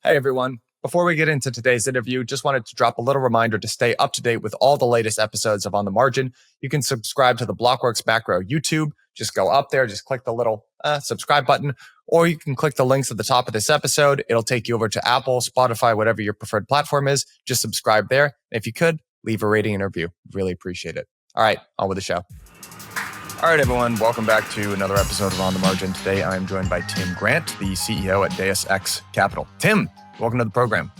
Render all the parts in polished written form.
Hey, everyone. Before we get into today's interview, just wanted to drop a little reminder to stay up to date with all the latest episodes of On the Margin. You can subscribe to the Blockworks Macro YouTube. Just go up there, just click the little subscribe button, or you can click the links at the top of this episode. It'll take you over to Apple, Spotify, whatever your preferred platform is. Just subscribe there. If you could, leave a rating and review. Really appreciate it. All right, on with the show. All right, everyone. Welcome back to another episode of On the Margin. Today, I am joined by Tim Grant, the CEO at Deus Capital. Tim, welcome to the program.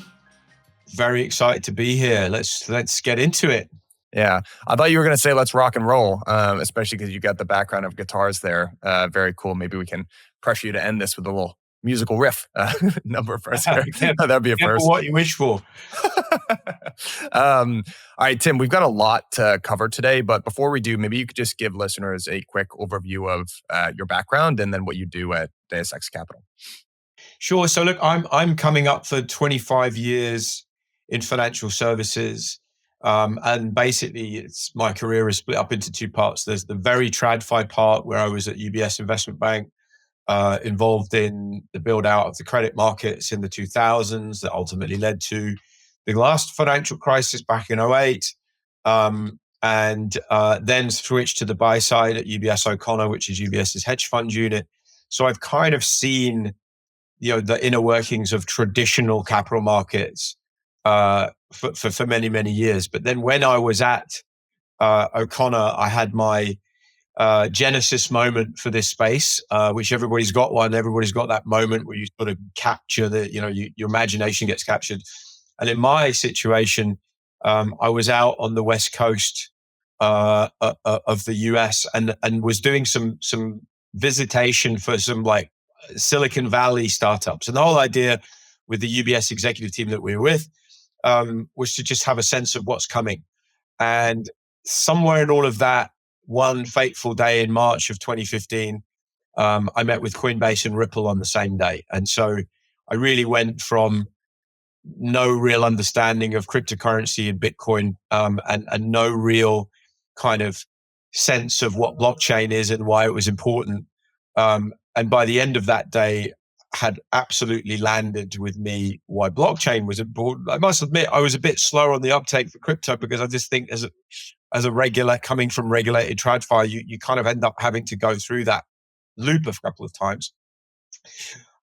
Very excited to be here. Let's get into it. Yeah, I thought you were going to say let's rock and roll, especially because you got the background of guitars there. Very cool. Maybe we can pressure you to end this with a little musical riff number first. That'd be a first. What you wish for. All right, Tim, we've got a lot to cover today, but before we do, maybe you could just give listeners a quick overview of your background and then what you do at Deus Capital. Sure. So look, I'm coming up for 25 years in financial services. And basically, my career is split up into two parts. There's the very TradFi part where I was at UBS Investment Bank, involved in the build out of the credit markets in the 2000s that ultimately led to the last financial crisis back in 2008. And then switched to the buy side at UBS O'Connor, which is UBS's hedge fund unit. So I've kind of seen, the inner workings of traditional capital markets for many, many years. But then when I was at O'Connor, I had my genesis moment for this space, which everybody's got one. Everybody's got that moment where you sort of capture your imagination gets captured. And in my situation, I was out on the West Coast of the US and was doing some visitation for some like Silicon Valley startups. And the whole idea with the UBS executive team that we were with was to just have a sense of what's coming. And somewhere in all of that, one fateful day in March of 2015, I met with Coinbase and Ripple on the same day. And so I really went from no real understanding of cryptocurrency and Bitcoin and no real kind of sense of what blockchain is and why it was important. And by the end of that day, had absolutely landed with me why blockchain was important. I must admit, I was a bit slow on the uptake for crypto because I just think as a regular coming from regulated TradFi, you kind of end up having to go through that loop a couple of times.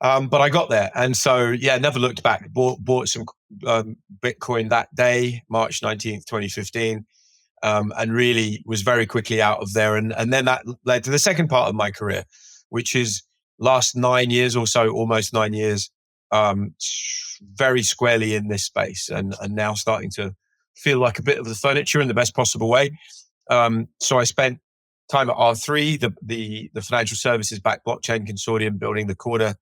But I got there. And so, never looked back. Bought some Bitcoin that day, March 19th, 2015, and really was very quickly out of there. And then that led to the second part of my career, which is last 9 years or so, almost 9 years, very squarely in this space and now starting to feel like a bit of the furniture in the best possible way. So I spent time at R3, the financial services backed blockchain consortium, building the Corda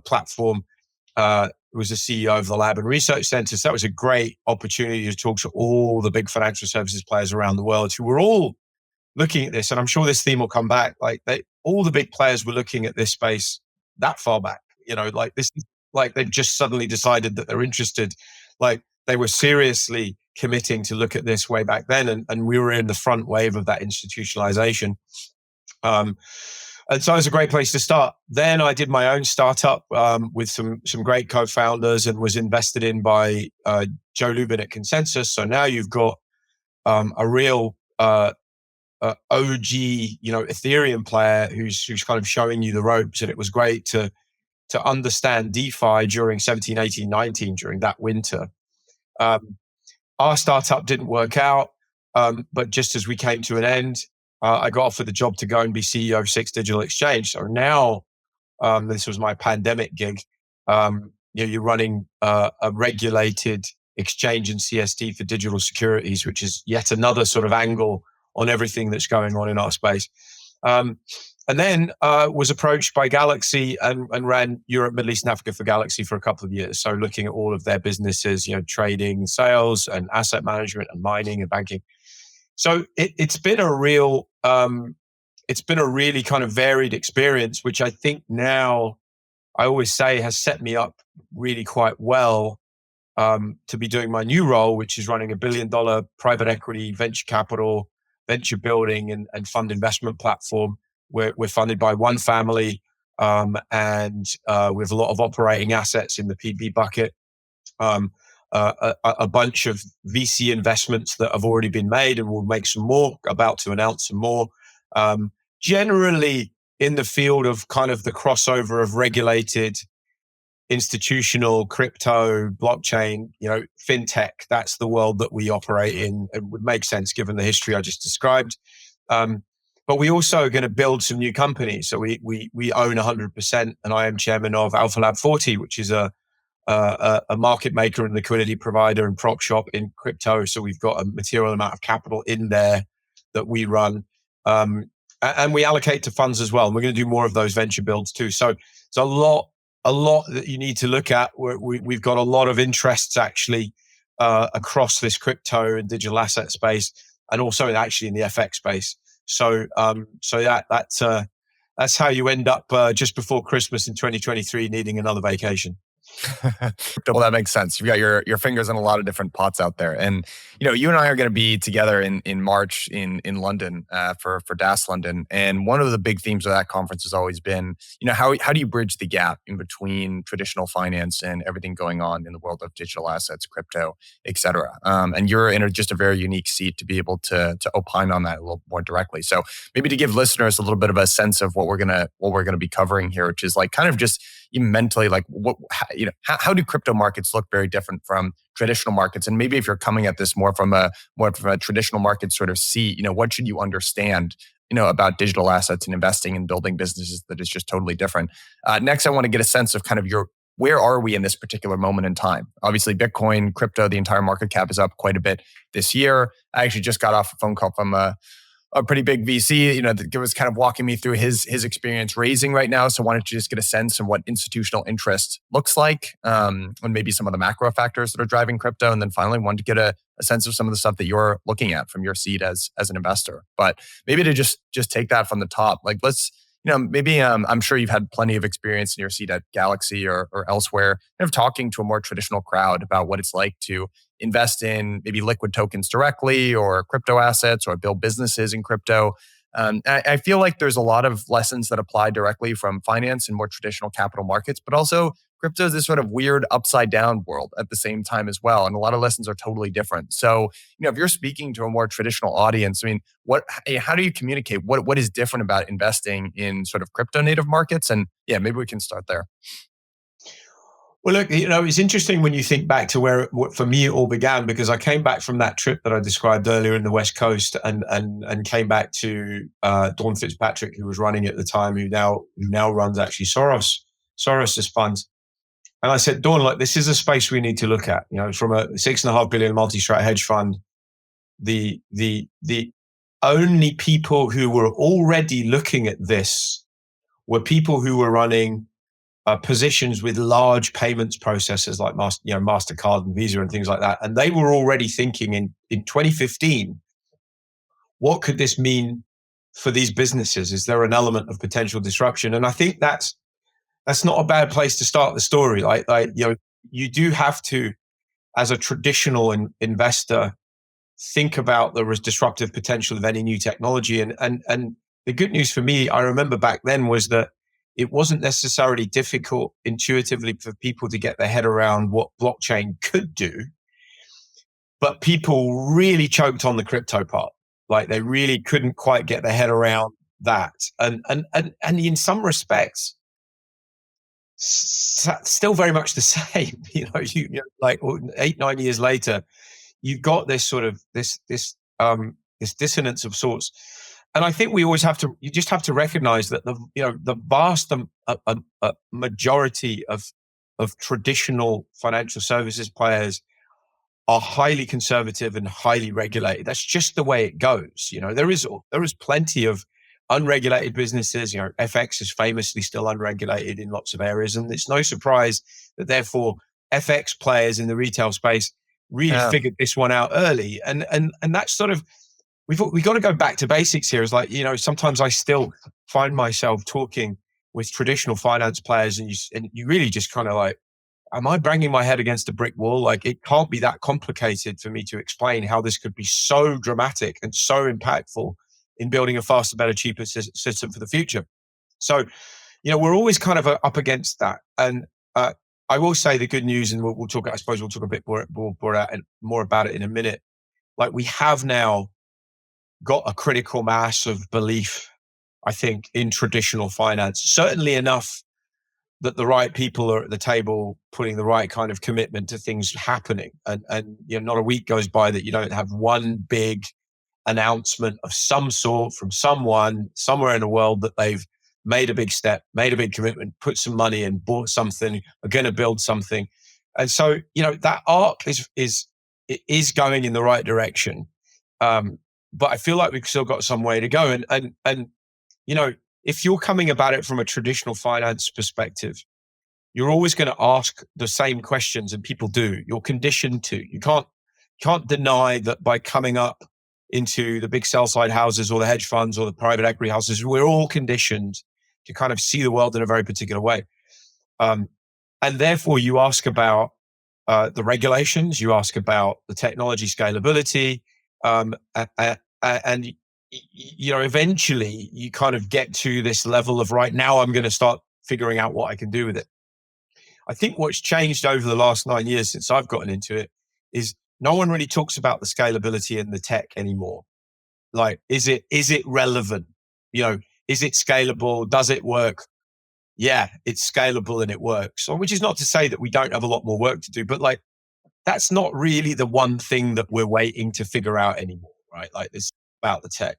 platform. Was the CEO of the lab and research center. So that was a great opportunity to talk to all the big financial services players around the world who were all looking at this. And I'm sure this theme will come back. All the big players were looking at this space that far back, they've just suddenly decided that they're interested. Like they were seriously committing to look at this way back then. And we were in the front wave of that institutionalization. And so it was a great place to start. Then I did my own startup with some great co-founders and was invested in by Joe Lubin at Consensus. So now you've got a real OG, Ethereum player who's kind of showing you the ropes. And it was great to understand DeFi during 17, 18, 19 during that winter. Our startup didn't work out, but just as we came to an end, I got offered the job to go and be CEO of Six Digital Exchange. So now, this was my pandemic gig. You're running a regulated exchange and CST for digital securities, which is yet another sort of angle on everything that's going on in our space. And then was approached by Galaxy and ran Europe, Middle East, and Africa for Galaxy for a couple of years. So looking at all of their businesses, trading, sales, and asset management, and mining and banking. So it's been a really kind of varied experience, which I think now I always say has set me up really quite well to be doing my new role, which is running $1 billion private equity, venture capital, venture building and fund investment platform. We're funded by one family and with a lot of operating assets in the PB bucket. A bunch of VC investments that have already been made, and we'll make some more, about to announce some more. Generally in the field of kind of the crossover of regulated, institutional, crypto, blockchain, fintech. That's the world that we operate in. It would make sense given the history I just described. But we also are going to build some new companies. So we own 100%, and I am chairman of Alpha Lab 40, which is a market maker and liquidity provider and prop shop in crypto. So we've got a material amount of capital in there that we run. And we allocate to funds as well. And we're going to do more of those venture builds too. So it's a lot that you need to look at. We've got a lot of interests actually across this crypto and digital asset space, and also actually in the FX space. So that's how you end up just before Christmas in 2023 needing another vacation. Well, that makes sense. You've got your fingers in a lot of different pots out there, and you and I are going to be together in March in London for DAS London. And one of the big themes of that conference has always been, how do you bridge the gap in between traditional finance and everything going on in the world of digital assets, crypto, et cetera. And you're in just a very unique seat to be able to opine on that a little more directly. So maybe to give listeners a little bit of a sense of what we're gonna be covering here, which is like kind of just even mentally, like how do crypto markets look very different from traditional markets? And maybe if you're coming at this more from a traditional market sort of seat, what should you understand, about digital assets and investing and building businesses that is just totally different. Next, I want to get a sense of kind of where are we in this particular moment in time? Obviously, Bitcoin, crypto, the entire market cap is up quite a bit this year. I actually just got off a phone call from a pretty big VC, that was kind of walking me through his experience raising right now. So I wanted to just get a sense of what institutional interest looks like, and maybe some of the macro factors that are driving crypto. And then finally wanted to get a sense of some of the stuff that you're looking at from your seat as an investor. But maybe to just take that from the top, like let's, maybe I'm sure you've had plenty of experience in your seat at Galaxy or elsewhere, kind of talking to a more traditional crowd about what it's like to invest in maybe liquid tokens directly or crypto assets or build businesses in crypto. I feel like there's a lot of lessons that apply directly from finance and more traditional capital markets, but also crypto is this sort of weird upside down world at the same time as well. And a lot of lessons are totally different. So, if you're speaking to a more traditional audience, I mean, how do you communicate? What is different about investing in sort of crypto native markets? And yeah, maybe we can start there. Well, look, it's interesting when you think back to where, for me, it all began, because I came back from that trip that I described earlier in the West Coast and came back to Dawn Fitzpatrick, who was running at the time, who now runs actually Soros's funds. And I said, Dawn, look, this is a space we need to look at. From a $6.5 billion multi-strat hedge fund, the only people who were already looking at this were people who were running positions with large payments processors like MasterCard and Visa and things like that. And they were already thinking in 2015, what could this mean for these businesses? Is there an element of potential disruption? And I think that's not a bad place to start the story. You do have to, as a traditional investor, think about the disruptive potential of any new technology. And the good news for me, I remember back then, was that it wasn't necessarily difficult intuitively for people to get their head around what blockchain could do, but people really choked on the crypto part. Like they really couldn't quite get their head around that. And in some respects, still very much the same. Like 8-9 years later, you've got this sort of this dissonance of sorts. And I think you just have to recognize that the vast majority of traditional financial services players are highly conservative and highly regulated. That's just the way it goes. There is plenty of unregulated businesses. FX is famously still unregulated in lots of areas, and it's no surprise that therefore FX players in the retail space really figured this one out early. And that's sort of, we've got to go back to basics here. It's like, sometimes I still find myself talking with traditional finance players, and you really just kind of like, am I banging my head against a brick wall? Like, it can't be that complicated for me to explain how this could be so dramatic and so impactful in building a faster, better, cheaper system for the future. So, we're always kind of up against that. And I will say the good news, and we'll talk. I suppose we'll talk a bit more about it in a minute. Like, we have now got a critical mass of belief, I think, in traditional finance. Certainly enough that the right people are at the table putting the right kind of commitment to things happening. And not a week goes by that you don't have one big announcement of some sort from someone somewhere in the world that they've made a big step, made a big commitment, put some money in, bought something, are going to build something. And so, that arc is going in the right direction. But I feel like we've still got some way to go. And if you're coming about it from a traditional finance perspective, you're always going to ask the same questions, and people do. You're conditioned to. You can't deny that by coming up into the big sell side houses or the hedge funds or the private equity houses, we're all conditioned to kind of see the world in a very particular way. And therefore, you ask about the regulations, you ask about the technology scalability, and eventually you kind of get to this level of, right, now I'm going to start figuring out what I can do with it. I think what's changed over the last 9 years since I've gotten into it is no one really talks about the scalability in the tech anymore. Like, is it relevant? Is it scalable? Does it work? Yeah, it's scalable and it works. So, which is not to say that we don't have a lot more work to do, but like, that's not really the one thing that we're waiting to figure out anymore, right? Like, this about the tech.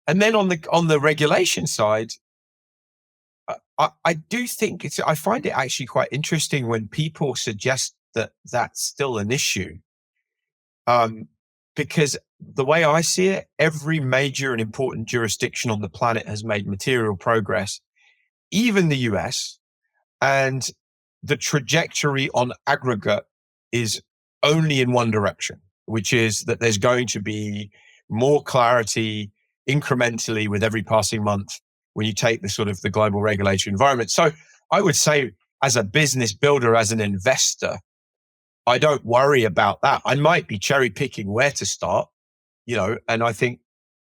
And then on the regulation side, I do think I find it actually quite interesting when people suggest that that's still an issue. Because the way I see it, every major and important jurisdiction on the planet has made material progress, even the US, and the trajectory on aggregate is only in one direction, which is that there's going to be more clarity incrementally with every passing month when you take the sort of the global regulatory environment. So I would say, as a business builder, as an investor, I don't worry about that. I might be cherry picking where to start, and I think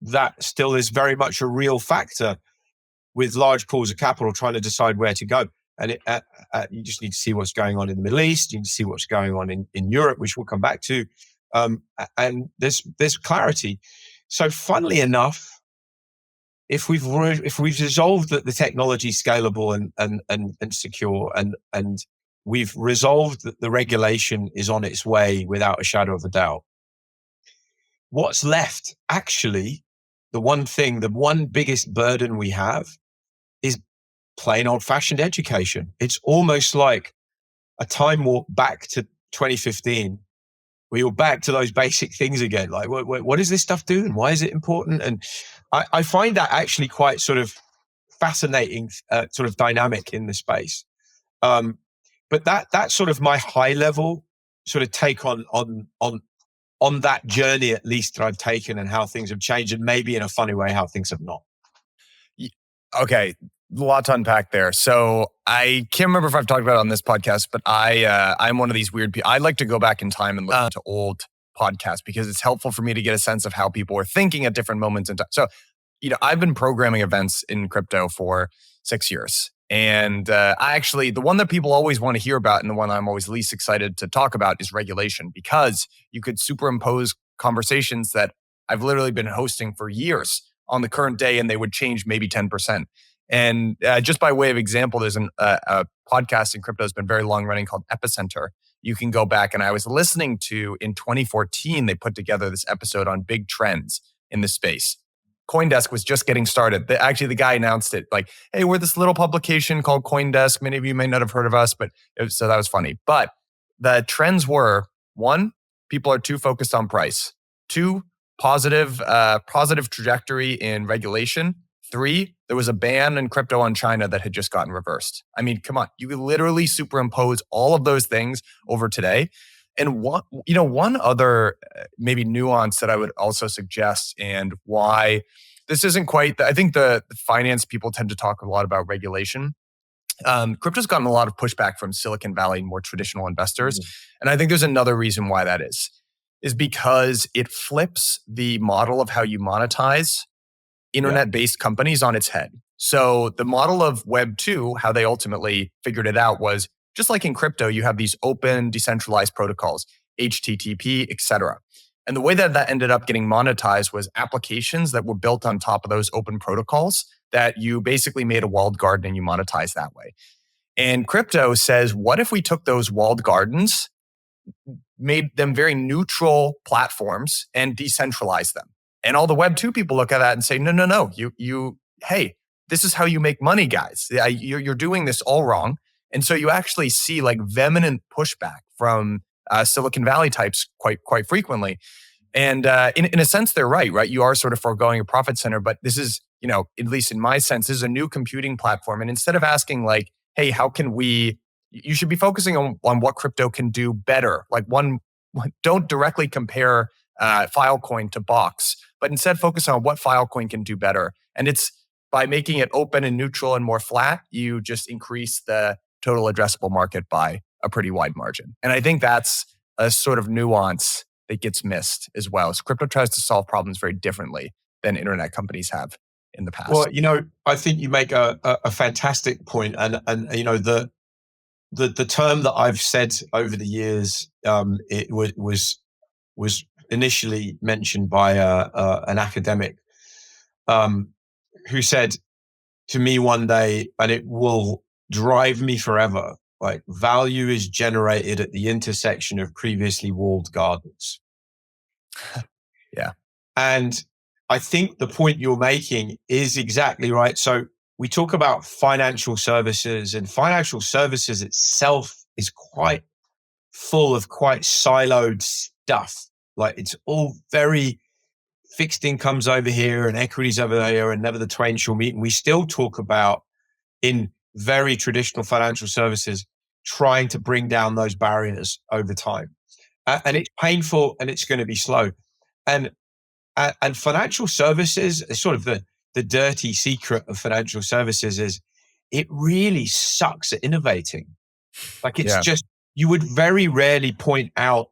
that still is very much a real factor with large pools of capital trying to decide where to go. And you just need to see what's going on in the Middle East. You need to see what's going on in Europe, which we'll come back to. And there's clarity. So funnily enough, if we've resolved that the technology is scalable and secure, and we've resolved that the regulation is on its way without a shadow of a doubt, what's left, actually, the one biggest burden we have is plain old-fashioned education. It's almost like a time warp back to 2015. We were back to those basic things again. Like, what does this stuff do, and why is it important? And I find that actually quite sort of fascinating, sort of dynamic in the space. But that's sort of my high level sort of take on that journey, at least, that I've taken, and how things have changed, and maybe in a funny way how things have not. Okay, a lot to unpack there. So I can't remember if I've talked about it on this podcast, but I'm one of these weird people. I like to go back in time and listen to old podcasts because it's helpful for me to get a sense of how people were thinking at different moments in time. So, I've been programming events in crypto for 6 years. And the one that people always want to hear about, and the one I'm always least excited to talk about, is regulation, because you could superimpose conversations that I've literally been hosting for years on the current day, and they would change maybe 10%. And just by way of example, there's a podcast in crypto that's been very long running called Epicenter. You can go back, and I was listening to, in 2014, they put together this episode on big trends in the space. CoinDesk was just getting started. Actually, the guy announced it like, hey, we're this little publication called CoinDesk. Many of you may not have heard of us, so that was funny. But the trends were, 1, people are too focused on price. 2, positive trajectory in regulation. 3, there was a ban in crypto on China that had just gotten reversed. I mean, come on, you could literally superimpose all of those things over today. And one other maybe nuance that I would also suggest, and why this isn't quite, I think the finance people tend to talk a lot about regulation. Crypto's gotten a lot of pushback from Silicon Valley, more traditional investors. Mm-hmm. And I think there's another reason why that is because it flips the model of how you monetize internet-based companies on its head. So the model of Web 2, how they ultimately figured it out was just like in crypto, you have these open, decentralized protocols, HTTP, etc. And the way that that ended up getting monetized was applications that were built on top of those open protocols that you basically made a walled garden and you monetize that way. And crypto says, what if we took those walled gardens, made them very neutral platforms and decentralized them? And all the Web 2 people look at that and say, no, no, no, hey, this is how you make money, guys. You're doing this all wrong. And so you actually see like vehement pushback from Silicon Valley types quite frequently. And in a sense, they're right? You are sort of foregoing a profit center, but this is, at least in my sense, this is a new computing platform. And instead of asking like, hey, how can we, you should be focusing on what crypto can do better. Like don't directly compare Filecoin to Box, but instead focus on what Filecoin can do better. And it's by making it open and neutral and more flat, you just increase the total addressable market by a pretty wide margin. And I think that's a sort of nuance that gets missed as well. So crypto tries to solve problems very differently than internet companies have in the past. Well, I think you make a fantastic point, and the term that I've said over the years, it was initially mentioned by an academic who said to me one day, and it will drive me forever, like, value is generated at the intersection of previously walled gardens. Yeah. And I think the point you're making is exactly right. So we talk about financial services, and financial services itself is quite full of quite siloed stuff. Like, it's all very fixed incomes over here and equities over there, and never the twain shall meet. And we still talk about, in very traditional financial services, trying to bring down those barriers over time. And it's painful and it's going to be slow. And financial services is sort of the dirty secret of financial services is it really sucks at innovating. Like, it's just, you would very rarely point out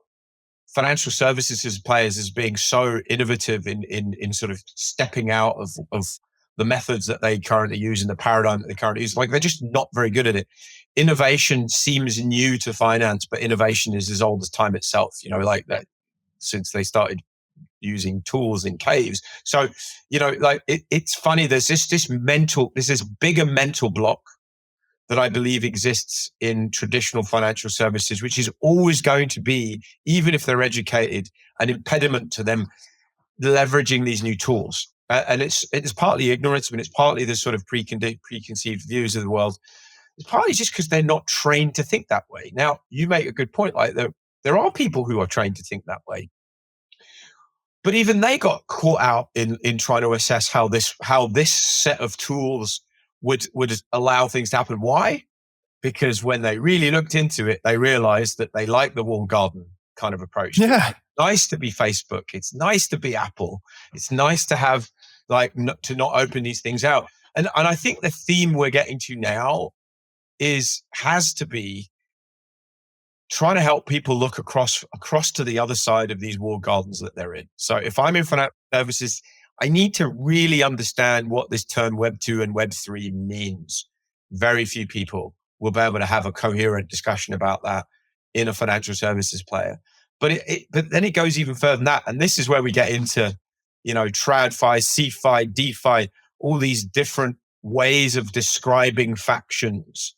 financial services as players as being so innovative in sort of stepping out of the methods that they currently use and the paradigm that they currently use. Like, they're just not very good at it. Innovation seems new to finance, but innovation is as old as time itself, like that, since they started using tools in caves. So, like, it's funny. There's this bigger mental block that I believe exists in traditional financial services, which is always going to be, even if they're educated, an impediment to them leveraging these new tools. And it's partly ignorance, and it's partly the sort of preconceived views of the world. It's partly just because they're not trained to think that way. Now, you make a good point. Like, there are people who are trained to think that way, but even they got caught out in trying to assess how this set of tools would allow things to happen. Why? Because when they really looked into it, they realized that they like the walled garden kind of approach. Yeah. It's nice to be Facebook. It's nice to be Apple. It's nice to have, like, to not open these things out. And I think the theme we're getting to now has to be trying to help people look across to the other side of these walled gardens that they're in. So if I'm in financial services, I need to really understand what this term Web 2 and Web 3 means. Very few people will be able to have a coherent discussion about that in a financial services player. But but then it goes even further than that. And this is where we get into, TradFi, CFi, DeFi, all these different ways of describing factions.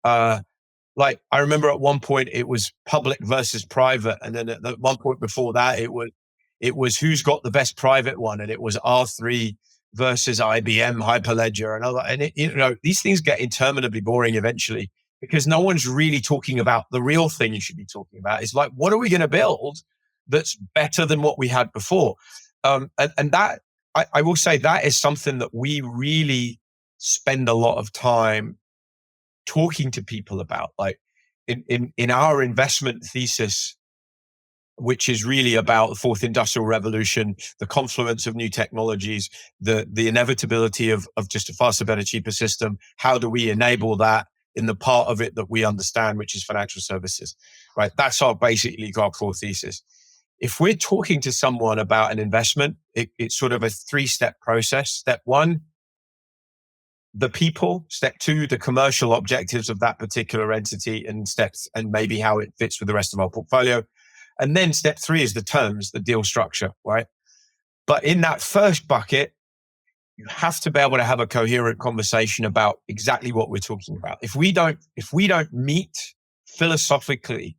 Like, I remember at one point it was public versus private, and then at one point before that it was who's got the best private one, and it was R3 versus IBM Hyperledger and other. And these things get interminably boring eventually, because no one's really talking about the real thing you should be talking about. It's like, what are we going to build that's better than what we had before? And that, I will say, that is something that we really spend a lot of time talking to people about. Like, in our investment thesis, which is really about the fourth industrial revolution, the confluence of new technologies, the inevitability of just a faster, better, cheaper system. How do we enable that in the part of it that we understand, which is financial services, right? That's basically our core thesis. If we're talking to someone about an investment, it's sort of a 3-step process. Step one, the people, step two, the commercial objectives of that particular entity, and steps, and maybe how it fits with the rest of our portfolio. And then step three is the terms, the deal structure, right? But in that first bucket, you have to be able to have a coherent conversation about exactly what we're talking about. If we don't meet philosophically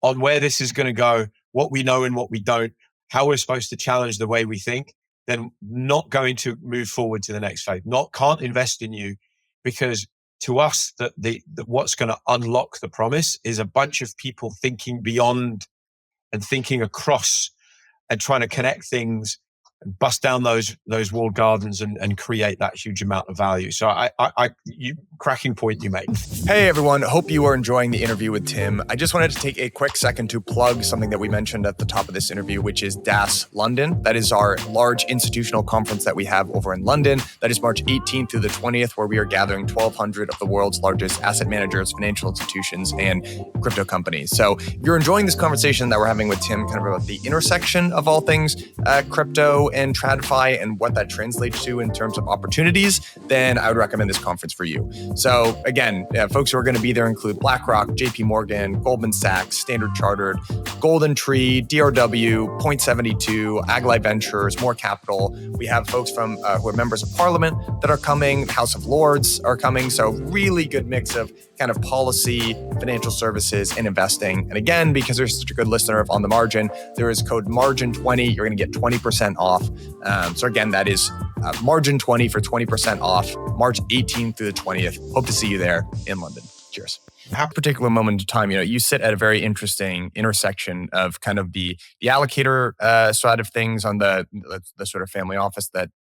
on where this is going to go, what we know and what we don't, how we're supposed to challenge the way we think, then not going to move forward to the next phase. Can't invest in you, because to us, what's going to unlock the promise is a bunch of people thinking beyond and thinking across and trying to connect things and bust down those walled gardens and create that huge amount of value. So cracking point you make. Hey everyone, hope you are enjoying the interview with Tim. I just wanted to take a quick second to plug something that we mentioned at the top of this interview, which is DAS London. That is our large institutional conference that we have over in London. That is March 18th through the 20th, where we are gathering 1,200 of the world's largest asset managers, financial institutions, and crypto companies. So if you're enjoying this conversation that we're having with Tim, kind of about the intersection of all things crypto and TradFi and what that translates to in terms of opportunities, then I would recommend this conference for you. So again, folks who are going to be there include Blackrock, JP Morgan, Goldman Sachs, Standard Chartered, Golden Tree, DRW, Point72, Aglai Ventures, More Capital. We have folks from who are members of parliament that are coming, House of Lords are coming. So really good mix of kind of policy, financial services, and investing. And again, because you're such a good listener of On the Margin, there is code MARGIN20. You're going to get 20% off. So again, that is MARGIN20 for 20% off, March 18th through the 20th. Hope to see you there in London. Cheers. At a particular moment in time, you sit at a very interesting intersection of kind of the allocator side of things on the sort of family office that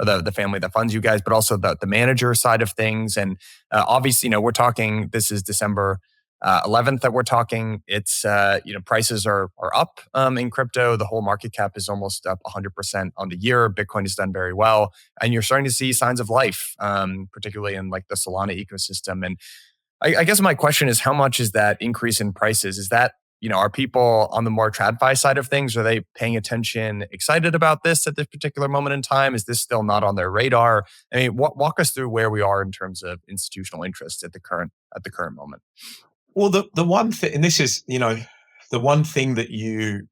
or the family that funds you guys, but also the manager side of things. And obviously, we're talking, this is December 11th that we're talking. It's, prices are up in crypto. The whole market cap is almost up 100% on the year. Bitcoin has done very well. And you're starting to see signs of life, particularly in like the Solana ecosystem. And I guess my question is, how much is that increase in prices? Is that, are people on the more TradFi side of things, are they paying attention, excited about this at this particular moment in time? Is this still not on their radar? I mean, walk us through where we are in terms of institutional interest at the current moment. Well, the one thing, and this is, the one thing that you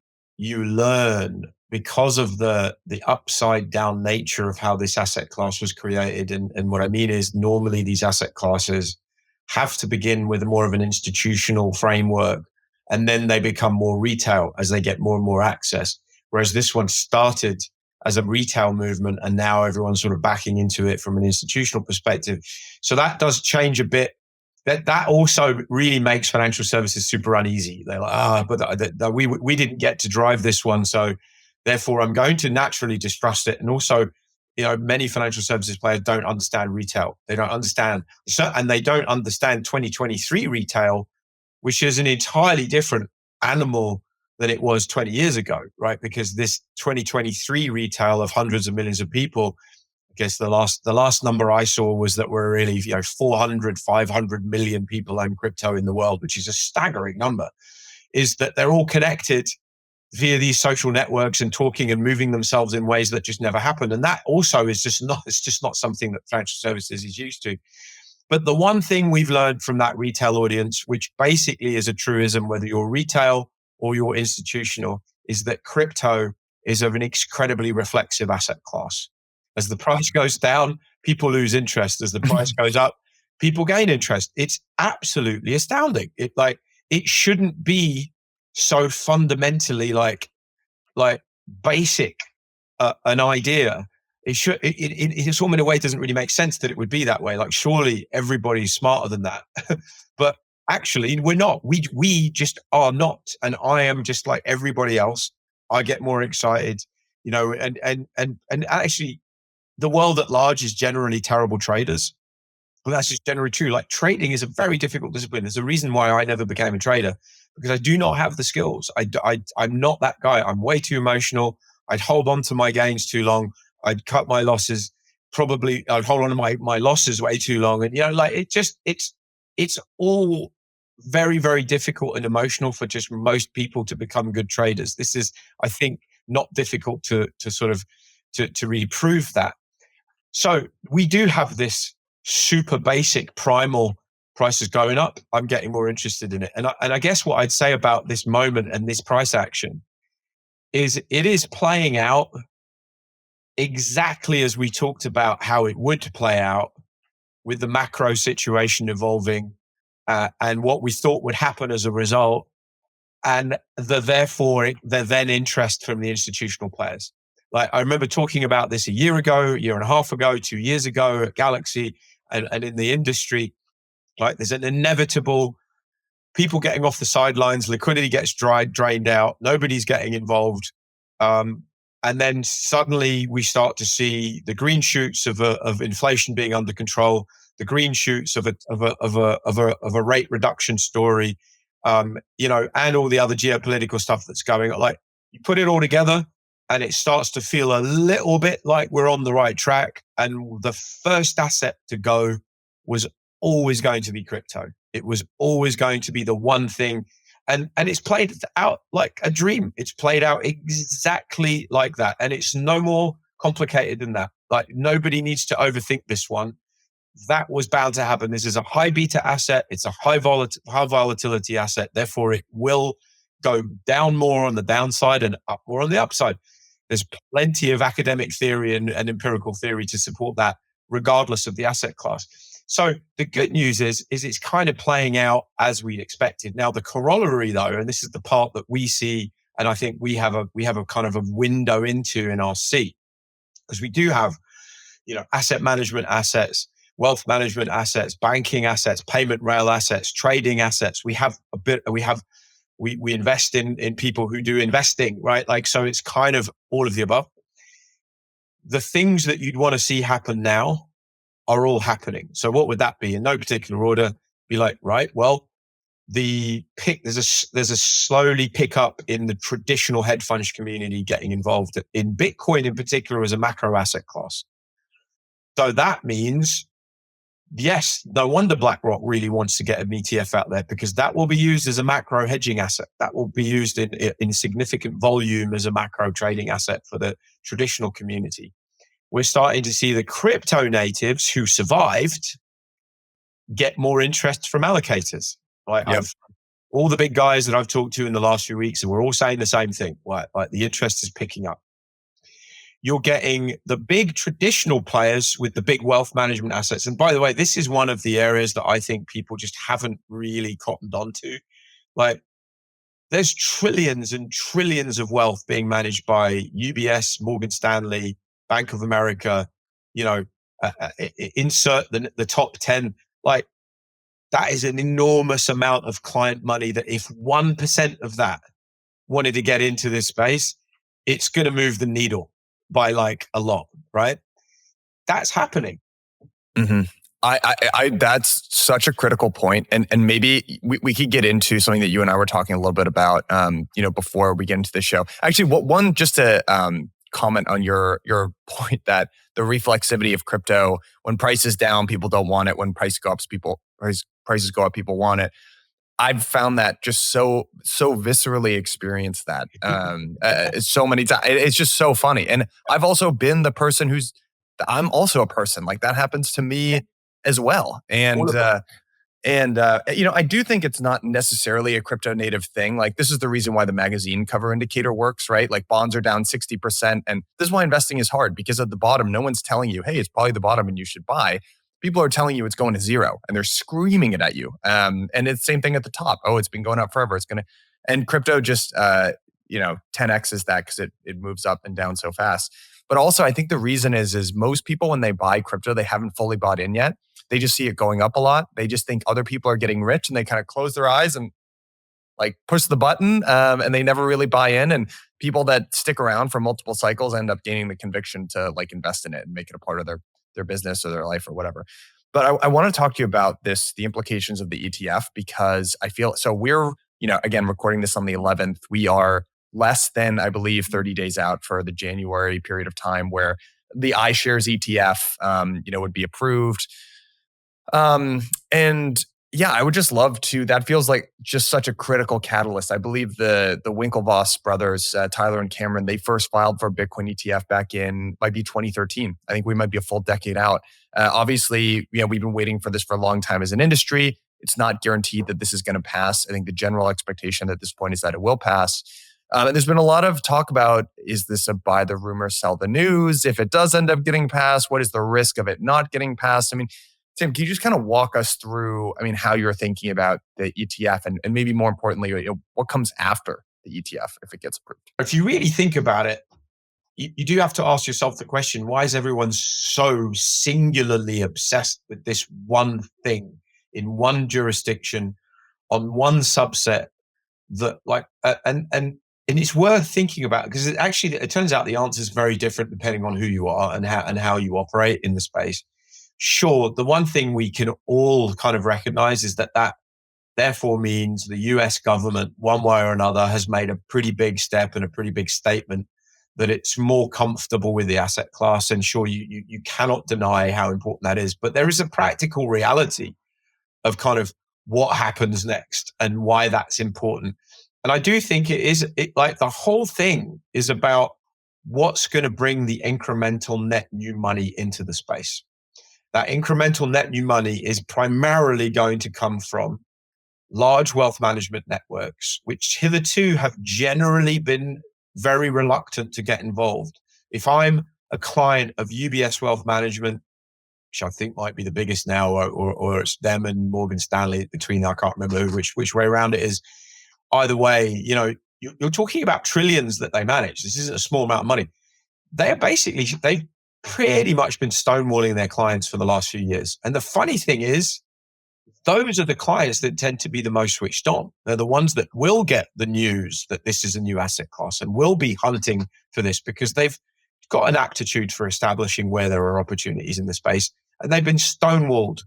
learn because of the upside down nature of how this asset class was created. And what I mean is, normally these asset classes have to begin with more of an institutional framework, and then they become more retail as they get more and more access. Whereas this one started as a retail movement, and now everyone's sort of backing into it from an institutional perspective. So that does change a bit. That also really makes financial services super uneasy. They're like, but we didn't get to drive this one, so therefore I'm going to naturally distrust it. And also, many financial services players don't understand retail. They don't understand, and they don't understand 2023 retail, which is an entirely different animal than it was 20 years ago, right? Because this 2023 retail of hundreds of millions of people, I guess the last number I saw was that we're really, 400, 500 million people own crypto in the world, which is a staggering number, is that they're all connected via these social networks and talking and moving themselves in ways that just never happened. And that also is just not something that financial services is used to. But the one thing we've learned from that retail audience, which basically is a truism, whether you're retail or you're institutional, is that crypto is of an incredibly reflexive asset class. As the price goes down, people lose interest. As the price goes up, people gain interest. It's absolutely astounding. It shouldn't be so fundamentally like basic an idea. In so many ways, doesn't really make sense that it would be that way. Like, surely everybody's smarter than that. But actually, we're not. We just are not. And I am just like everybody else. I get more excited, and actually, the world at large is generally terrible traders. Well, that's just generally true. Like, trading is a very difficult discipline. There's a reason why I never became a trader, because I do not have the skills. I'm not that guy. I'm way too emotional. I'd hold on to my gains too long. I'd cut my losses. Probably I'd hold on to my losses way too long. And, it's all very, very difficult and emotional for just most people to become good traders. This is, I think, not difficult to sort of, to really prove that. So we do have this super basic primal prices going up, I'm getting more interested in it. And I guess what I'd say about this moment and this price action is it is playing out exactly as we talked about how it would play out, with the macro situation evolving and what we thought would happen as a result, and the then interest from the institutional players. Like, I remember talking about this a year and a half ago, 2 years ago at Galaxy and in the industry. Like, there's an inevitable people getting off the sidelines, liquidity gets drained out, nobody's getting involved. And then suddenly we start to see the green shoots of inflation being under control, the green shoots of a rate reduction story, and all the other geopolitical stuff that's going on. Like, you put it all together, and it starts to feel a little bit like we're on the right track. And the first asset to go was always going to be crypto. It was always going to be the one thing. And it's played out like a dream. It's played out exactly like that. And it's no more complicated than that. Like, nobody needs to overthink this one. That was bound to happen. This is a high beta asset. It's a high volatility asset. Therefore, it will go down more on the downside and up more on the upside. There's plenty of academic theory and empirical theory to support that, regardless of the asset class. So the good news is it's kind of playing out as we expected. Now, the corollary, though, and this is the part that we see, and I think we have a kind of a window into in our seat, because we do have, asset management assets, wealth management assets, banking assets, payment rail assets, trading assets. We invest in people who do investing, right? Like, so it's kind of all of the above. The things that you'd want to see happen now are all happening. So what would that be? In no particular order. Be like, right, well, there's a slowly pick up in the traditional hedge fund community getting involved in Bitcoin in particular as a macro asset class. So that means, yes, no wonder BlackRock really wants to get an ETF out there, because that will be used as a macro hedging asset. That will be used in significant volume as a macro trading asset for the traditional community. We're starting to see the crypto natives who survived get more interest from allocators. Like, Yep. all the big guys that I've talked to in the last few weeks, and we're all saying the same thing. Like the interest is picking up. You're getting the big traditional players with the big wealth management assets. And by the way, this is one of the areas that I think people just haven't really cottoned onto. Like, there's trillions and trillions of wealth being managed by UBS, Morgan Stanley, Bank of America, insert the top 10. Like, that is an enormous amount of client money that if 1% of that wanted to get into this space, it's going to move the needle by like a lot, right? That's happening. Mm-hmm. I that's such a critical point, and maybe we could get into something that you and I were talking a little bit about, before we get into the show. Actually, one just to comment on your point that the reflexivity of crypto, when price is down, people don't want it. When prices go up, people want it. I've found that just so viscerally experienced that so many times. It's just so funny, and I've also been the person I'm also a person like that happens to me as well. And I do think it's not necessarily a crypto native thing. Like, this is the reason why the magazine cover indicator works, right? Like, bonds are down 60%. And this is why investing is hard, because at the bottom, no one's telling you, hey, it's probably the bottom and you should buy. People are telling you it's going to zero, and they're screaming it at you. And it's the same thing at the top. Oh, it's been going up forever. And crypto just, 10X is that, because it moves up and down so fast. But also, I think the reason is most people, when they buy crypto, they haven't fully bought in yet. They just see it going up a lot. They just think other people are getting rich, and they kind of close their eyes and like push the button, and they never really buy in. And people that stick around for multiple cycles end up gaining the conviction to like invest in it and make it a part of their business or their life or whatever. But I want to talk to you about the implications of the ETF, because I feel so we're, again, recording this on the 11th. We are less than, I believe, 30 days out for the January period of time where the iShares ETF, would be approved. And Yeah, I would just love to. That feels like just such a critical catalyst. I believe the Winklevoss brothers, Tyler and Cameron, they first filed for Bitcoin ETF back in might be 2013. I think we might be a full decade out. Obviously, we've been waiting for this for a long time as an industry. It's not guaranteed that this is going to pass. I think the general expectation at this point is that it will pass. And there's been a lot of talk about, is this a buy the rumor, sell the news? If it does end up getting passed, what is the risk of it not getting passed? I mean, Tim, can you just kind of walk us through, how you're thinking about the ETF and maybe more importantly, what comes after the ETF if it gets approved? If you really think about it, you do have to ask yourself the question, why is everyone so singularly obsessed with this one thing in one jurisdiction on one subset that and it's worth thinking about, because it turns out the answer is very different depending on who you are and how you operate in the space. Sure, the one thing we can all kind of recognize is that therefore means the US government, one way or another, has made a pretty big step and a pretty big statement that it's more comfortable with the asset class. And sure, you cannot deny how important that is. But there is a practical reality of kind of what happens next and why that's important. And I do think like the whole thing is about what's going to bring the incremental net new money into the space. That incremental net new money is primarily going to come from large wealth management networks, which hitherto have generally been very reluctant to get involved. If I'm a client of UBS Wealth Management, which I think might be the biggest now, or it's them and Morgan Stanley between, I can't remember which way around it is. Either way, you're talking about trillions that they manage. This isn't a small amount of money. They've pretty much been stonewalling their clients for the last few years. And the funny thing is, those are the clients that tend to be the most switched on. They're the ones that will get the news that this is a new asset class and will be hunting for this because they've got an aptitude for establishing where there are opportunities in the space. And they've been stonewalled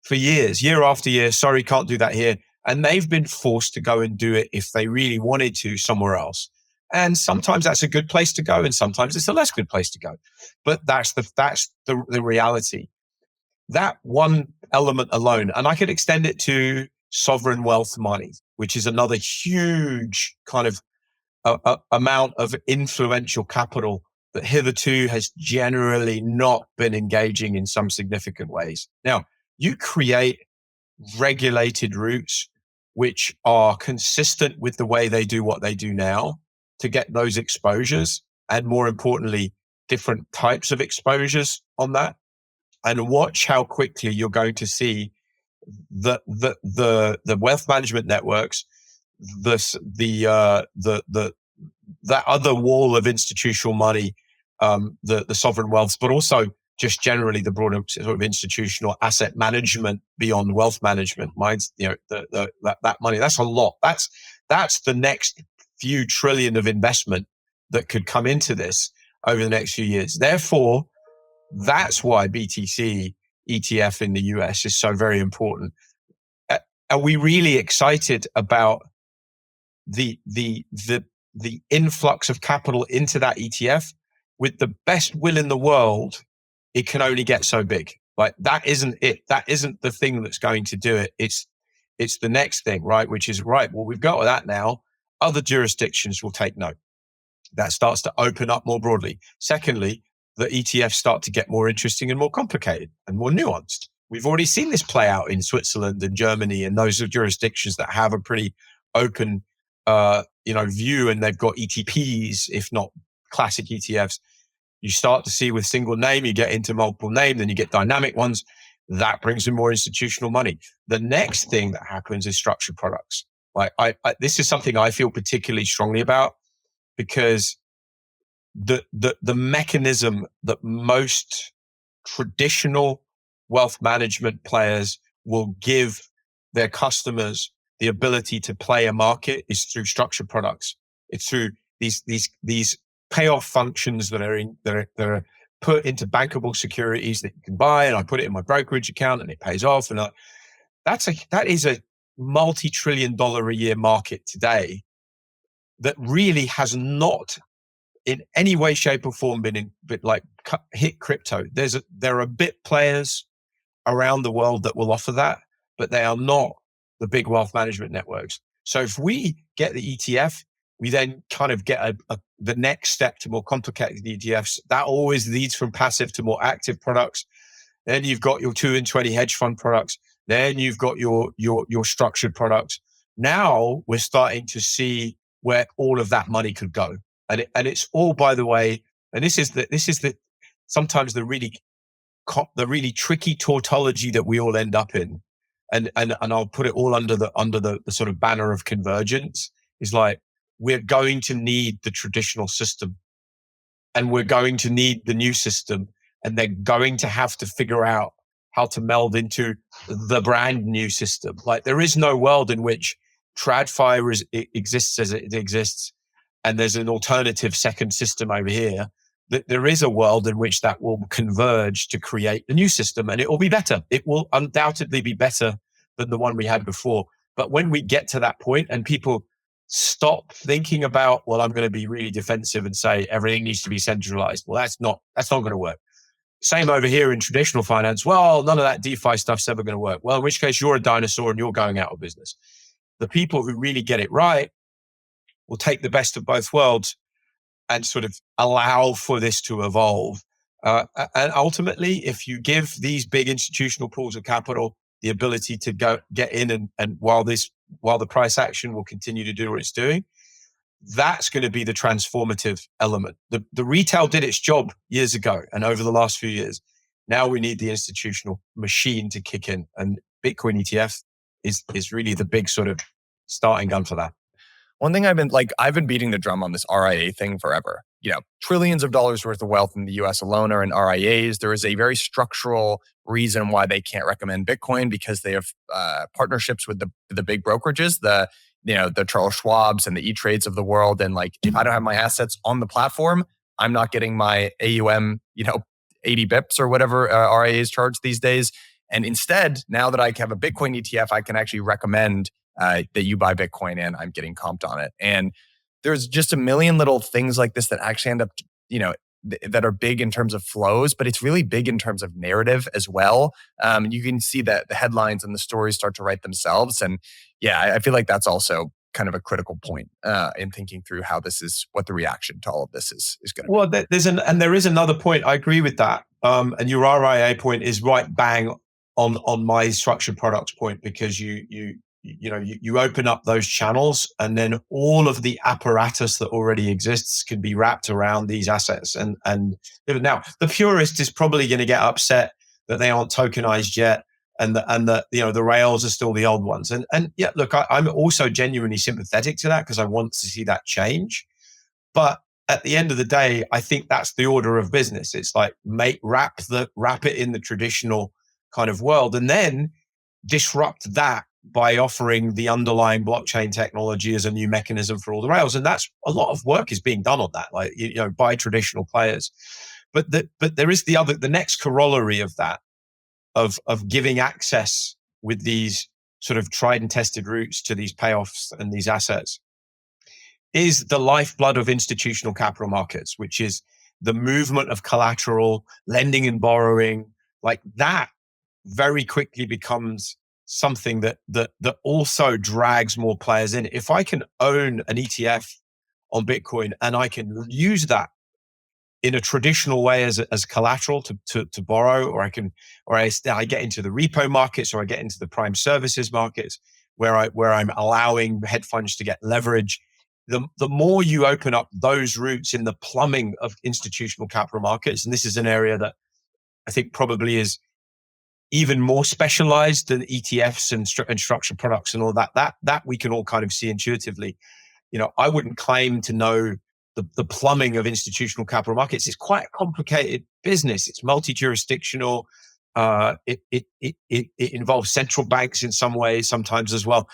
for years, year after year. Sorry, can't do that here. And they've been forced to go and do it if they really wanted to somewhere else. And sometimes that's a good place to go, and sometimes it's a less good place to go. But that's the reality. That one element alone, and I could extend it to sovereign wealth money, which is another huge kind of amount of influential capital that hitherto has generally not been engaging in some significant ways. Now, you create regulated routes which are consistent with the way they do what they do now to get those exposures, and more importantly, different types of exposures on that. And watch how quickly you're going to see the wealth management networks, that other wall of institutional money, the sovereign wealth, but also just generally the broader sort of institutional asset management beyond wealth management. That money, that's a lot. That's the next few trillion of investment that could come into this over the next few years. Therefore, that's why BTC ETF in the US is so very important. Are we really excited about the influx of capital into that ETF? With the best will in the world, it can only get so big. Like, that isn't it. That isn't the thing that's going to do it. It's the next thing, right? Which is, right, well, we've got that now. Other jurisdictions will take note. That starts to open up more broadly. Secondly, the ETFs start to get more interesting and more complicated and more nuanced. We've already seen this play out in Switzerland and Germany, and those are jurisdictions that have a pretty open view, and they've got ETPs, if not classic ETFs. You start to see with single name, you get into multiple name, then you get dynamic ones. That brings in more institutional money. The next thing that happens is structured products. Like, this is something I feel particularly strongly about, because the mechanism that most traditional wealth management players will give their customers the ability to play a market is through structured products. It's through these payoff functions that are put into bankable securities that you can buy, and I put it in my brokerage account and it pays off. And that is a multi-trillion-dollar a year market today that really has not in any way, shape, or form hit crypto. There are bit players around the world that will offer that, but they are not the big wealth management networks. So if we get the ETF, we then kind of get the next step to more complicated ETFs. That always leads from passive to more active products. Then you've got your 2 in 20 hedge fund products. Then you've got your structured products. Now we're starting to see where all of that money could go. And it's all, by the way, and this is the sometimes the really tricky tautology that we all end up in. And I'll put it all under the sort of banner of convergence, is like, we're going to need the traditional system and we're going to need the new system, and they're going to have to figure out how to meld into the brand new system. Like, there is no world in which TradFi exists as it exists and there's an alternative second system over here. There is a world in which that will converge to create the new system, and it will be better. It will undoubtedly be better than the one we had before. But when we get to that point and people stop thinking about, well, I'm going to be really defensive and say everything needs to be centralized. Well, that's not going to work. Same over here in traditional finance. Well, none of that DeFi stuff's ever going to work. Well, in which case you're a dinosaur and you're going out of business. The people who really get it right will take the best of both worlds and sort of allow for this to evolve. And ultimately, if you give these big institutional pools of capital the ability to get in, and while the price action will continue to do what it's doing, that's going to be the transformative element. The retail did its job years ago and over the last few years. Now we need the institutional machine to kick in, and Bitcoin ETF is really the big sort of starting gun for that. One thing I've been beating the drum on this RIA thing forever. Trillions of dollars worth of wealth in the US alone are in RIAs. There is a very structural reason why they can't recommend Bitcoin, because they have partnerships with the big brokerages, the Charles Schwabs and the E-Trades of the world. And if I don't have my assets on the platform, I'm not getting my AUM, 80 bips or whatever RIAs charge these days. And instead, now that I have a Bitcoin ETF, I can actually recommend that you buy Bitcoin and I'm getting comped on it. And there's just a million little things like this that actually end up, that are big in terms of flows, but it's really big in terms of narrative as well. You can see that the headlines and the stories start to write themselves. And I feel like that's also kind of a critical point in thinking through what the reaction to all of this is going to be. Well, there is another point. I agree with that. And your RIA point is right bang on my structured products point, because you open up those channels, and then all of the apparatus that already exists can be wrapped around these assets. And now the purist is probably going to get upset that they aren't tokenized yet, and the rails are still the old ones. And look, I'm also genuinely sympathetic to that, because I want to see that change. But at the end of the day, I think that's the order of business. It's like wrap it in the traditional kind of world, and then disrupt that by offering the underlying blockchain technology as a new mechanism for all the rails. And that's a lot of work is being done on that, by traditional players. But there is the next corollary of that, of giving access with these sort of tried and tested routes to these payoffs and these assets, is the lifeblood of institutional capital markets, which is the movement of collateral, lending and borrowing. Like, that very quickly becomes something that also drags more players in. If I can own an ETF on Bitcoin and I can use that in a traditional way as collateral to borrow, or I get into the repo markets, or I get into the prime services markets where I'm allowing hedge funds to get leverage. The more you open up those routes in the plumbing of institutional capital markets, and this is an area that I think probably is even more specialized than ETFs and structured products and all that we can all kind of see intuitively. I wouldn't claim to know the plumbing of institutional capital markets. It's quite a complicated business. It's multi-jurisdictional. It involves central banks in some ways, sometimes as well.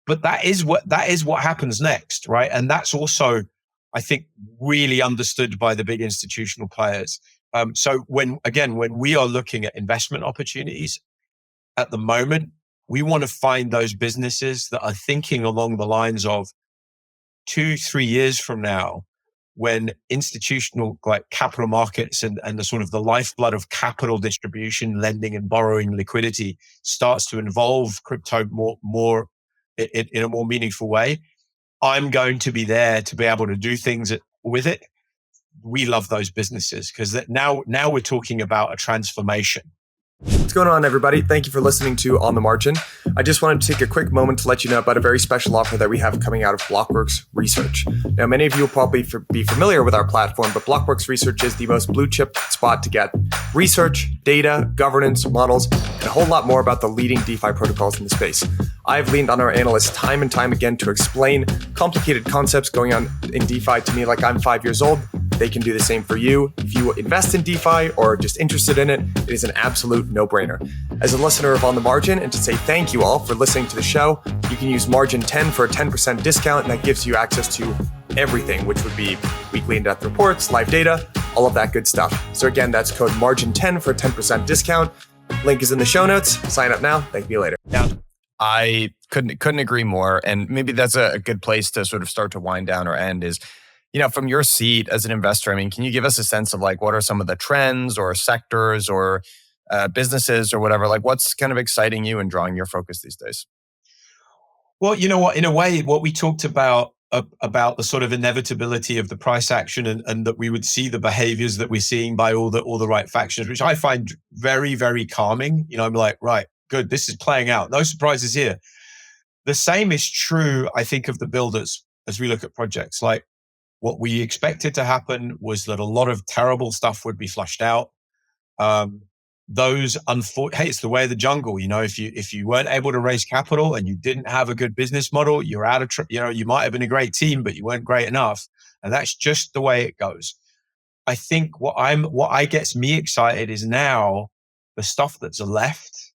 But that is what happens next, right? And that's also, I think, really understood by the big institutional players. So when we are looking at investment opportunities at the moment, we want to find those businesses that are thinking along the lines of 2-3 years from now, when institutional like capital markets and the sort of the lifeblood of capital distribution, lending and borrowing liquidity starts to involve crypto more in a more meaningful way, I'm going to be there to be able to do things with it. We love those businesses because now we're talking about a transformation. What's going on, everybody? Thank you for listening to On the Margin. I just wanted to take a quick moment to let you know about a very special offer that we have coming out of Blockworks Research. Now, many of you will probably be familiar with our platform, but Blockworks Research is the most blue chip spot to get research, data, governance, models, and a whole lot more about the leading DeFi protocols in the space. I've leaned on our analysts time and time again to explain complicated concepts going on in DeFi to me like I'm 5 years old. They can do the same for you. If you invest in DeFi or are just interested in it, it is an absolute no-brainer. As a listener of On the Margin, and to say thank you all for listening to the show, you can use Margin 10 for a 10% discount, and that gives you access to everything, which would be weekly in-depth reports, live data, all of that good stuff. So again, that's code Margin 10 for a 10% discount. Link is in the show notes. Sign up now. Thank you later. Yeah. I couldn't agree more. And maybe that's a good place to sort of start to wind down or end is, from your seat as an investor, I mean, can you give us a sense of like, what are some of the trends or sectors or businesses or whatever? Like, what's kind of exciting you and drawing your focus these days? Well, you know what, in a way, what we talked about the sort of inevitability of the price action and that we would see the behaviors that we're seeing by all the right factions, which I find very, very calming. I'm like, right, good, this is playing out. No surprises here. The same is true, I think, of the builders as we look at projects. Like, what we expected to happen was that a lot of terrible stuff would be flushed out. Hey, it's the way of the jungle. If you weren't able to raise capital and you didn't have a good business model, you're out of. You might have been a great team, but you weren't great enough, and that's just the way it goes. I think what gets me excited is now the stuff that's left,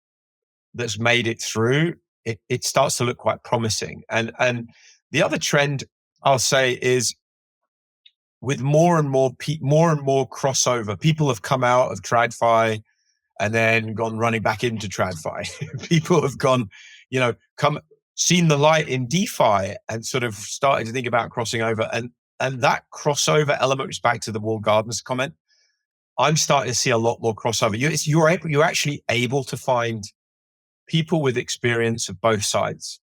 that's made it through. It starts to look quite promising, and the other trend I'll say is, with more and more crossover, people have come out of TradFi and then gone running back into TradFi. People have gone, seen the light in DeFi and sort of started to think about crossing over. And that crossover element is back to the walled gardens comment. I'm starting to see a lot more crossover. You're actually able to find people with experience of both sides.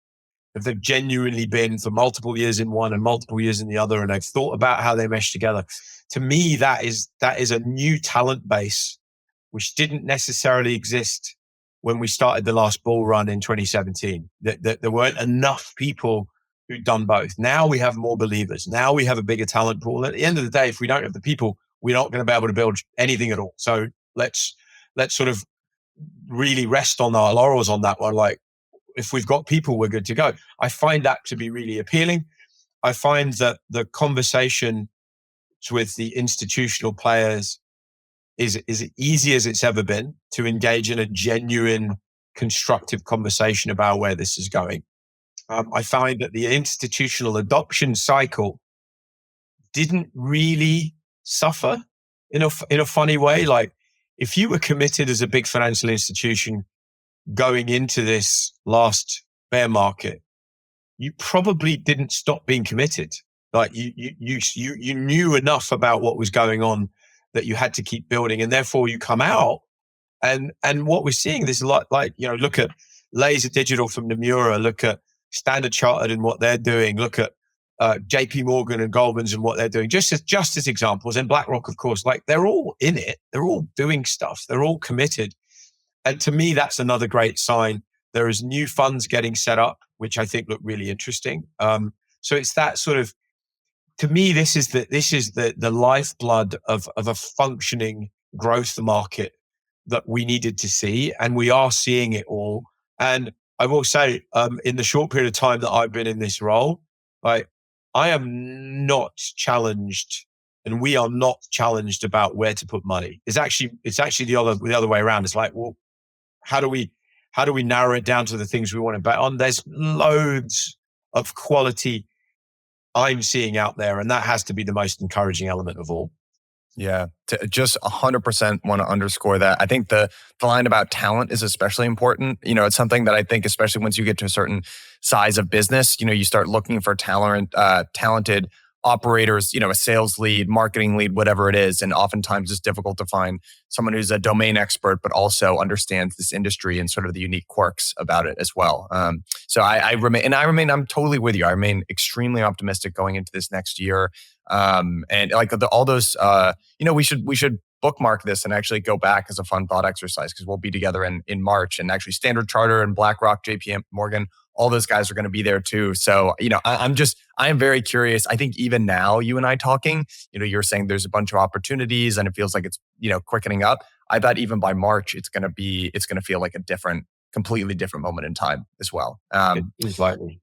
If they've genuinely been for multiple years in one and multiple years in the other, and they've thought about how they mesh together, to me, that is a new talent base, which didn't necessarily exist when we started the last bull run in 2017. That there weren't enough people who'd done both. Now we have more believers. Now we have a bigger talent pool. At the end of the day, if we don't have the people, we're not going to be able to build anything at all. So let's sort of really rest on our laurels on that one. Like, if we've got people, we're good to go. I find that to be really appealing. I find that the conversation with the institutional players is as easy as it's ever been to engage in a genuine, constructive conversation about where this is going. I find that the institutional adoption cycle didn't really suffer in a funny way. Like, if you were committed as a big financial institution going into this last bear market, you probably didn't stop being committed. Like, you knew enough about what was going on that you had to keep building, and therefore you come out. And what we're seeing, there's a lot, like, look at Laser Digital from Nomura, look at Standard Chartered and what they're doing, look at JP Morgan and Goldman's and what they're doing, just as examples. And BlackRock, of course, like, they're all in it, they're all doing stuff, they're all committed. And to me, that's another great sign. There is new funds getting set up, which I think look really interesting. So it's that sort of, to me, this is the lifeblood of a functioning growth market that we needed to see, and we are seeing it all. And I will say, in the short period of time that I've been in this role, I am not challenged, and we are not challenged about where to put money. It's actually the other way around. It's like, well, how do we narrow it down to the things we want to bet on? There's loads of quality I'm seeing out there, and that has to be the most encouraging element of all. Yeah, just 100% want to underscore that. I think the line about talent is especially important. It's something that I think, especially once you get to a certain size of business, you start looking for talented operators, a sales lead, marketing lead, whatever it is. And oftentimes it's difficult to find someone who's a domain expert, but also understands this industry and sort of the unique quirks about it as well. So I'm totally with you. I remain extremely optimistic going into this next year. And like all those, we should bookmark this and actually go back as a fun thought exercise, because we'll be together in March, and actually Standard Chartered and Blackrock, JP Morgan, all those guys are going to be there too. So, I am very curious. I think even now, you and I talking, you're saying there's a bunch of opportunities and it feels like it's, quickening up. I bet even by March, it's going to feel like a completely different moment in time as well. It is likely.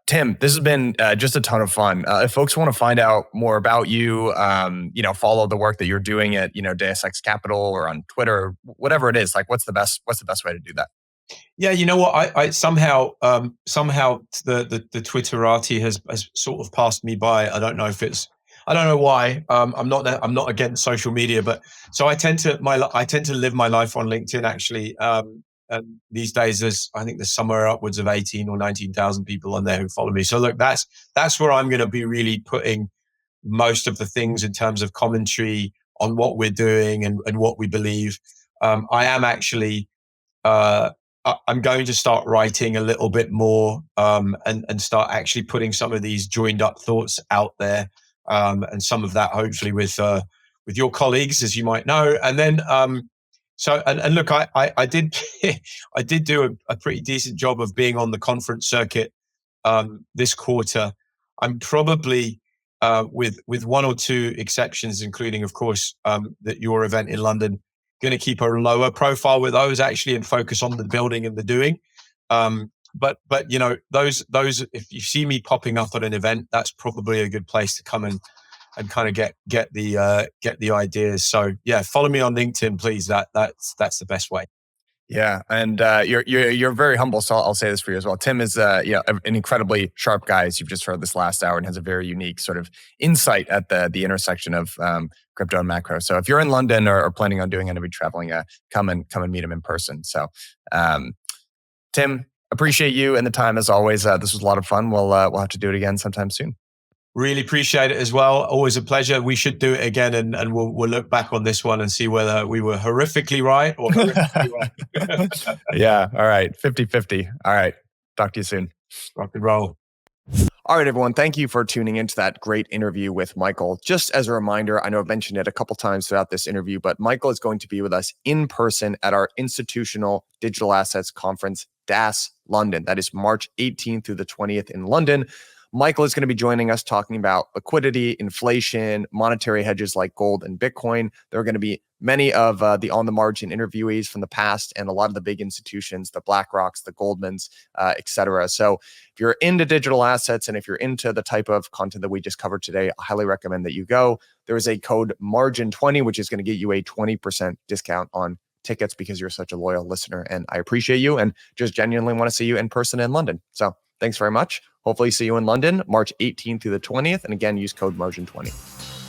Tim, this has been just a ton of fun. If folks want to find out more about you, follow the work that you're doing at, Deus Capital or on Twitter, whatever it is, like what's the best way to do that? Yeah, you know what? I somehow the Twitterati has sort of passed me by. I don't know why. I'm not against social media, but so I tend to live my life on LinkedIn actually. And these days I think there's somewhere upwards of 18 or 19,000 people on there who follow me. So look, that's where I'm going to be really putting most of the things in terms of commentary on what we're doing and what we believe. I am actually. I'm going to start writing a little bit more and start actually putting some of these joined up thoughts out there, and some of that hopefully with your colleagues, as you might know. And then look, I did I did do a pretty decent job of being on the conference circuit this quarter. I'm probably with one or two exceptions, including of course your event in London, going to keep a lower profile with those actually and focus on the building and the doing. But those if you see me popping up at an event, that's probably a good place to come and kind of get the ideas. So yeah, follow me on LinkedIn, please. That's the best way. Yeah, and you're very humble, so I'll say this for you as well. Tim is an incredibly sharp guy, as you've just heard this last hour, and has a very unique sort of insight at the intersection of crypto and macro. So if you're in London or planning on doing any traveling, come and meet him in person. So Tim, appreciate you and the time as always. This was a lot of fun. We'll have to do it again sometime soon. Really appreciate it as well. Always a pleasure. We should do it again, and we'll look back on this one and see whether we were horrifically right or horrifically wrong. Yeah. All right. 50-50. All right. Talk to you soon. Rock and roll. All right, everyone. Thank you for tuning into that great interview with Michael. Just as a reminder, I know I've mentioned it a couple times throughout this interview, but Michael is going to be with us in person at our Institutional Digital Assets Conference, DAS London. That is March 18th through the 20th in London. Michael is going to be joining us talking about liquidity, inflation, monetary hedges like gold and Bitcoin. There are going to be many of the On the Margin interviewees from the past and a lot of the big institutions, the Blackrocks, the Goldmans, et cetera. So if you're into digital assets and if you're into the type of content that we just covered today, I highly recommend that you go. There is a code MARGIN20, which is going to get you a 20% discount on tickets because you're such a loyal listener. And I appreciate you and just genuinely want to see you in person in London. So thanks very much. Hopefully see you in London, March 18th through the 20th. And again, use code MARGIN20.